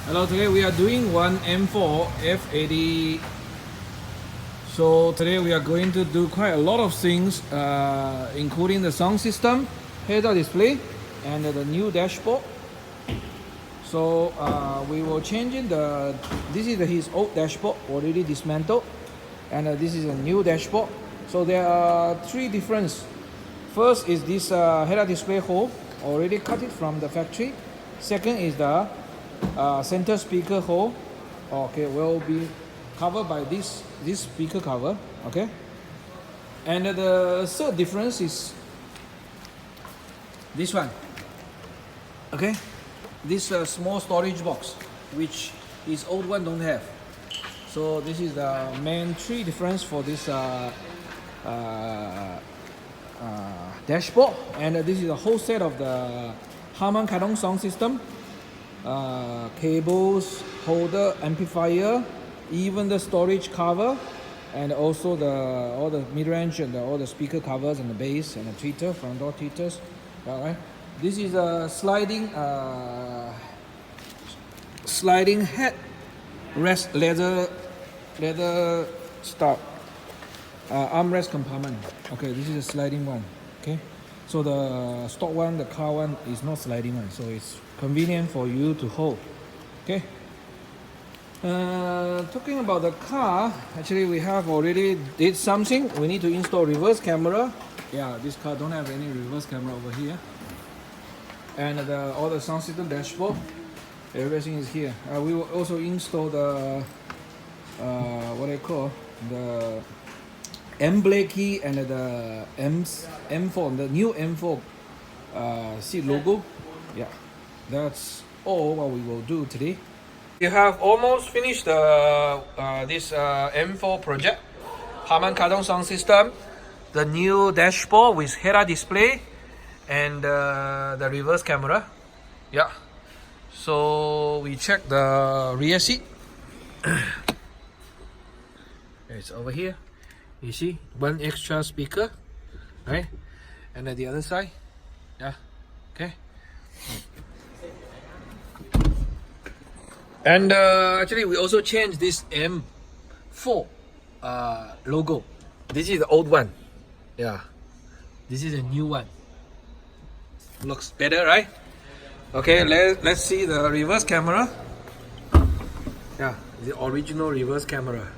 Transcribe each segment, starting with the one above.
Hello, today we are doing one M4 F80. So today we are going to do quite a lot of things, including the sound system, head-up display, and the new dashboard. So we will change in this is his old dashboard already dismantled, and this is a new dashboard. So there are three differences. First is this head-up display hole, already cut it from the factory. Second is the center speaker hole, okay, will be covered by this speaker cover, okay. And the third difference is this one, okay, this small storage box, which his old one don't have. So this is the main three difference for this dashboard. And this is a whole set of the Harman Kardon sound system. Cables, holder, amplifier, even the storage cover, and also all the mid-range and all the speaker covers and the bass and the tweeter, front door tweeters. Alright, this is a sliding head rest leather stop armrest compartment. Okay, this is a sliding one. Okay, so the stock one, the car one, is not sliding one, so it's convenient for you to hold. Okay. Talking about the car, actually we have already did something. We need to install reverse camera. Yeah, this car don't have any reverse camera over here. And all the sound system dashboard, everything is here. We will also install the what I call the M Blakey and the M4, the new M4 seat logo. Yeah, that's all what we will do today. We have almost finished this M4 project. Harman Kardon sound system, the new dashboard with head-up display, and the reverse camera. Yeah. So we check the rear seat. It's over here. You see, one extra speaker, right? And at the other side, yeah, okay. And actually, we also changed this M4 logo. This is the old one, yeah. This is a new one. Looks better, right? Okay, let's see the reverse camera. Yeah, the original reverse camera.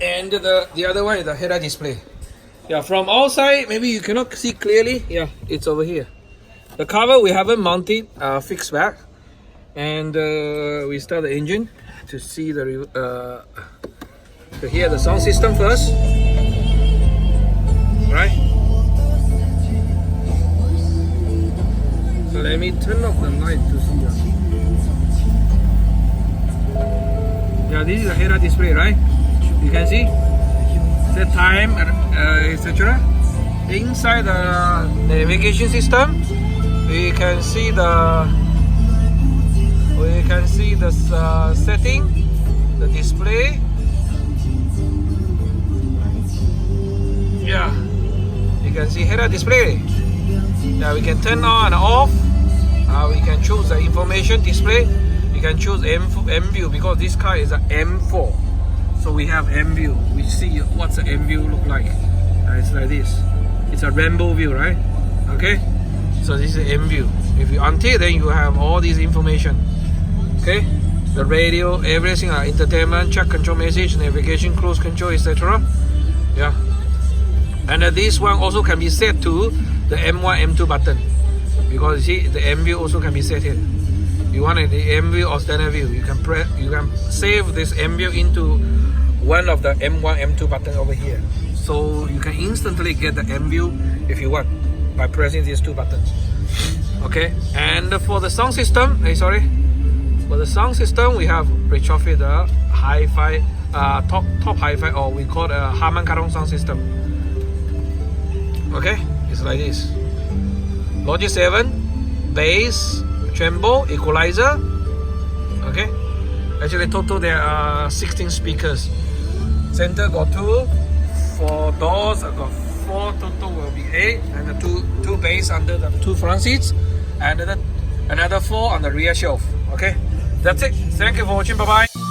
And the other one is the head-up display. Yeah, from outside maybe you cannot see clearly. Yeah, it's over here. The cover we haven't mounted, fixed back, and we start the engine to see the to hear the sound system first. Right. So let me turn off the light to see. Yeah, this is the head-up display, right? You can see the time, etc. Inside the navigation system, we can see the setting, the display. Yeah, you can see head-up display. Now we can turn on and off. We can choose the information display. You can choose M view because this car is an M4. So we have M view. We see what's the M view look like. It's like this. It's a rainbow view, right? Okay. So this is M view. If you untick, then you have all this information. Okay. The radio, everything, entertainment, track control message, navigation, cruise control, etc. Yeah. And this one also can be set to the M1, M2 button, because you see the M view also can be set here. You want the M view or standard view, you can save this M view into one of the M1, M2 button over here. So you can instantly get the M view if you want by pressing these two buttons. Okay, and for the sound system, for the sound system we have Retrofitted hi-fi, top hi-fi, or we call it a Harman Kardon sound system. Okay, it's like this. Logic 7, bass, treble, equalizer. Okay, actually total there are 16 speakers. Center got 2, 4 doors I got 4, total will be 8, and the two bass under the two front seats. and another 4 on the rear shelf. Okay, that's it. Thank you for watching. Bye bye.